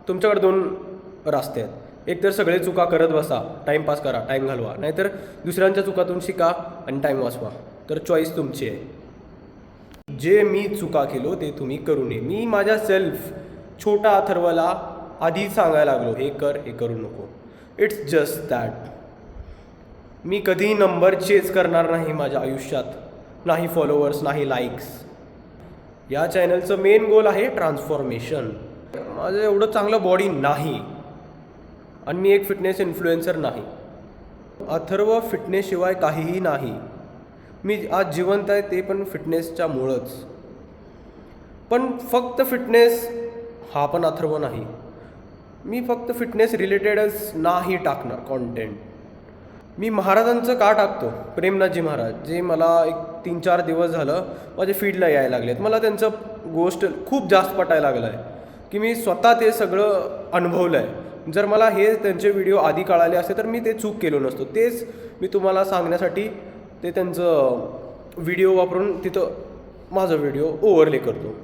तुमच्याकडे दोन रस्ते आहेत. एक तर सगळे चुका करत बसा, टाईमपास करा, टाईम घालवा, नाहीतर दुसऱ्यांच्या चुकातून शिका आणि टाईम वाचवा. तर चॉईस तुमची आहे. जे मी चुका केलो ते तुम्ही करू नये. मी माझ्या छोटा अथर्वला आधी सांगायला लागलो, हे कर, हे करू नको. It's just that. मी कधीही नंबर चेज करणार नाही माझ्या आयुष्यात, नाही फॉलोअर्स, नाही लाईक्स. या चॅनलचं मेन गोल आहे ट्रान्सफॉर्मेशन. माझं एवढं चांगलं बॉडी नाही आणि मी एक फिटनेस इन्फ्लुएन्सर नाही. अथर्व फिटनेसशिवाय काहीही नाही. मी आज जिवंत आहे ते पण फिटनेसच्यामुळंच. पण फक्त फिटनेस हा पण अथर्व नाही. मी फक्त फिटनेस रिलेटेडच नाही टाकणार कॉन्टेंट. मी महाराजांचं का टाकतो? प्रेमनाथजी महाराज, जे मला एक 3-4 दिवस झालं माझ्या फीडला यायला लागलेत. मला त्यांचं गोष्ट खूप जास्त पटायला लागलं आहे की मी स्वतः ते सगळं अनुभवलं आहे. जर मला हे त्यांचे व्हिडिओ आधी कळाले असते तर मी ते चूक केलो नसतो. तेच मी तुम्हाला सांगण्यासाठी ते त्यांचं व्हिडिओ वापरून तिथं माझा व्हिडिओ ओव्हरले करतो.